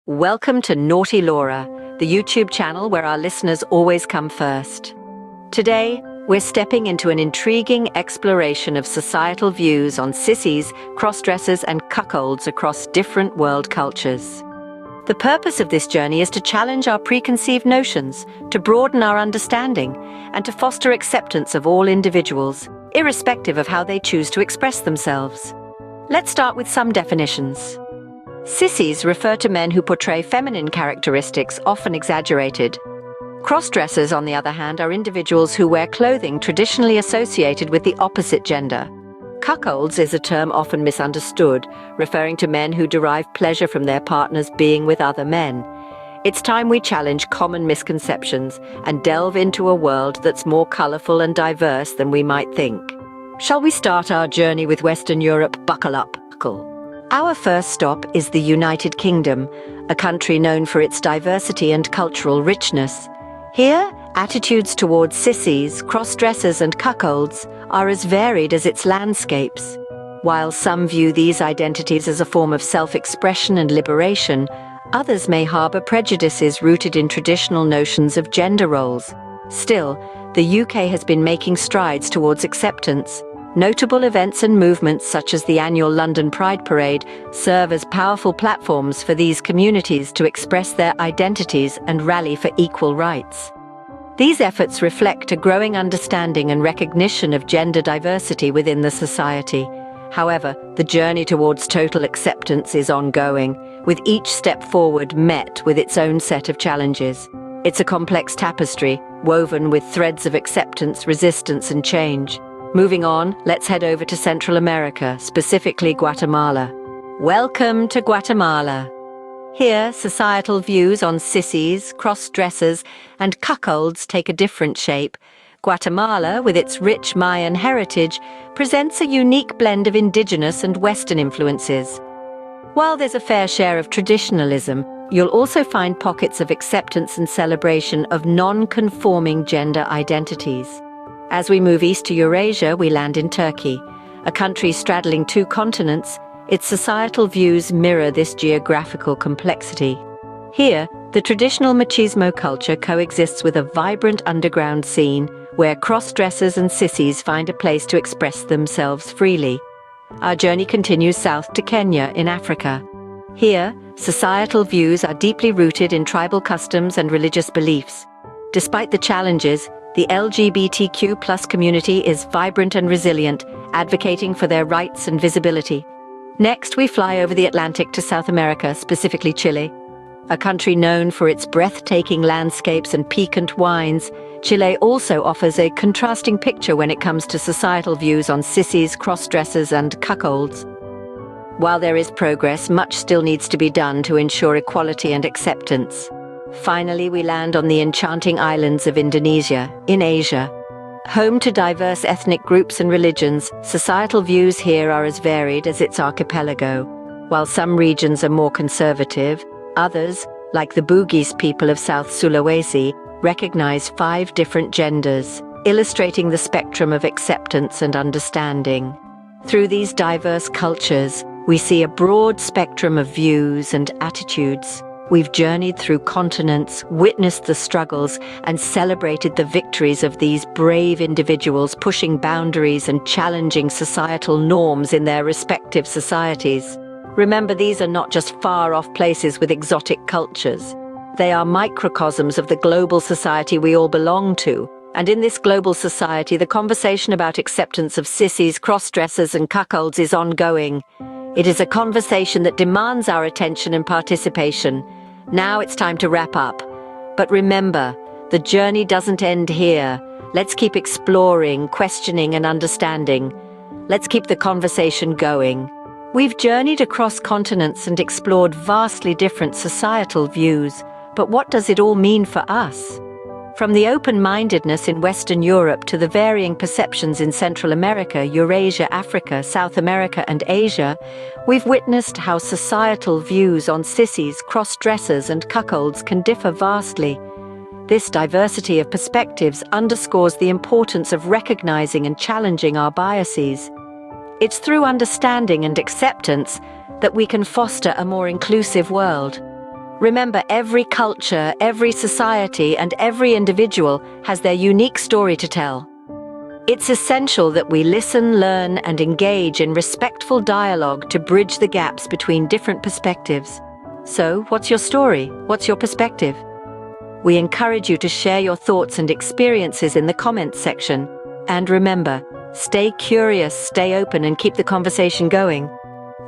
Welcome to Naughty Laura, the YouTube channel where our listeners always come first. Today, we're stepping into an intriguing exploration of societal views on sissies, cross-dressers, and cuckolds across different world cultures. The purpose of this journey is to challenge our preconceived notions, to broaden our understanding, and to foster acceptance of all individuals, irrespective of how they choose to express themselves. Let's start with some definitions. Sissies refer to men who portray feminine characteristics, often exaggerated. Cross-dressers, on the other hand, are individuals who wear clothing traditionally associated with the opposite gender. Cuckolds is a term often misunderstood, referring to men who derive pleasure from their partners being with other men. It's time we challenge common misconceptions and delve into a world that's more colorful and diverse than we might think. Shall we start our journey with Western Europe? Buckle up, buckle. Our first stop is the United Kingdom, a country known for its diversity and cultural richness. Here, attitudes towards sissies, cross-dressers, and cuckolds are as varied as its landscapes. While some view these identities as a form of self-expression and liberation, others may harbor prejudices rooted in traditional notions of gender roles. Still, the UK has been making strides towards acceptance. Notable events and movements such as the annual London Pride Parade serve as powerful platforms for these communities to express their identities and rally for equal rights. These efforts reflect a growing understanding and recognition of gender diversity within the society. However, the journey towards total acceptance is ongoing, with each step forward met with its own set of challenges. It's a complex tapestry, woven with threads of acceptance, resistance, and change. Moving on, let's head over to Central America, specifically Guatemala. Welcome to Guatemala. Here, societal views on sissies, cross-dressers, and cuckolds take a different shape. Guatemala, with its rich Mayan heritage, presents a unique blend of indigenous and Western influences. While there's a fair share of traditionalism, you'll also find pockets of acceptance and celebration of non-conforming gender identities. As we move east to Eurasia, we land in Turkey. A country straddling two continents, its societal views mirror this geographical complexity. Here, the traditional machismo culture coexists with a vibrant underground scene where cross-dressers and sissies find a place to express themselves freely. Our journey continues south to Kenya in Africa. Here, societal views are deeply rooted in tribal customs and religious beliefs. Despite the challenges, the LGBTQ+ community is vibrant and resilient, advocating for their rights and visibility. Next, we fly over the Atlantic to South America, specifically Chile. A country known for its breathtaking landscapes and piquant wines, Chile also offers a contrasting picture when it comes to societal views on sissies, cross-dressers, and cuckolds. While there is progress, much still needs to be done to ensure equality and acceptance. Finally, we land on the enchanting islands of Indonesia, in Asia. Home to diverse ethnic groups and religions, societal views here are as varied as its archipelago. While some regions are more conservative, others, like the Bugis people of South Sulawesi, recognize 5 different genders, illustrating the spectrum of acceptance and understanding. Through these diverse cultures, we see a broad spectrum of views and attitudes. We've journeyed through continents, witnessed the struggles, and celebrated the victories of these brave individuals pushing boundaries and challenging societal norms in their respective societies. Remember, these are not just far-off places with exotic cultures. They are microcosms of the global society we all belong to. And in this global society, the conversation about acceptance of sissies, cross-dressers, and cuckolds is ongoing. It is a conversation that demands our attention and participation. Now it's time to wrap up. But remember, the journey doesn't end here. Let's keep exploring, questioning, and understanding. Let's keep the conversation going. We've journeyed across continents and explored vastly different societal views. But what does it all mean for us? From the open-mindedness in Western Europe to the varying perceptions in Central America, Eurasia, Africa, South America, and Asia, we've witnessed how societal views on sissies, cross-dressers, and cuckolds can differ vastly. This diversity of perspectives underscores the importance of recognizing and challenging our biases. It's through understanding and acceptance that we can foster a more inclusive world. Remember, every culture, every society, and every individual has their unique story to tell. It's essential that we listen, learn, and engage in respectful dialogue to bridge the gaps between different perspectives. So, what's your story? What's your perspective? We encourage you to share your thoughts and experiences in the comments section. And remember, stay curious, stay open, and keep the conversation going.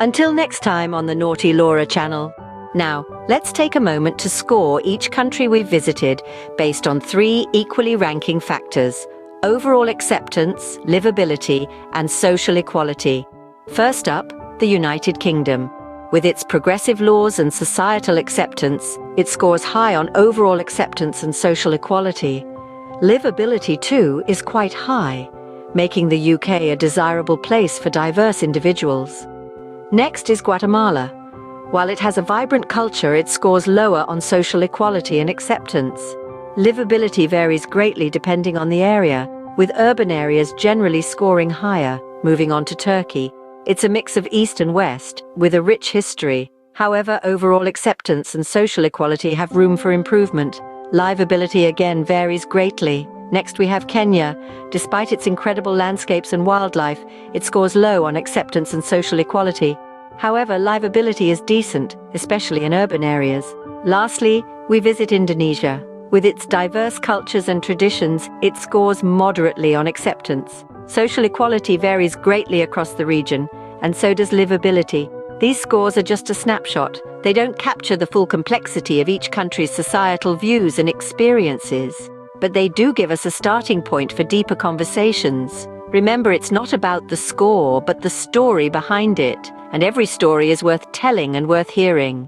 Until next time on the Naughty Laura channel. Now, let's take a moment to score each country we've visited based on 3 equally ranking factors: overall acceptance, livability, and social equality. First up, the United Kingdom. With its progressive laws and societal acceptance, it scores high on overall acceptance and social equality. Livability, too, is quite high, making the UK a desirable place for diverse individuals. Next is Guatemala. While it has a vibrant culture, it scores lower on social equality and acceptance. Livability varies greatly depending on the area, with urban areas generally scoring higher. Moving on to Turkey. It's a mix of East and West, with a rich history. However, overall acceptance and social equality have room for improvement. Livability again varies greatly. Next we have Kenya. Despite its incredible landscapes and wildlife, it scores low on acceptance and social equality. However, livability is decent, especially in urban areas. Lastly, we visit Indonesia. With its diverse cultures and traditions, it scores moderately on acceptance. Social equality varies greatly across the region, and so does livability. These scores are just a snapshot. They don't capture the full complexity of each country's societal views and experiences. But they do give us a starting point for deeper conversations. Remember, it's not about the score, but the story behind it. And every story is worth telling and worth hearing.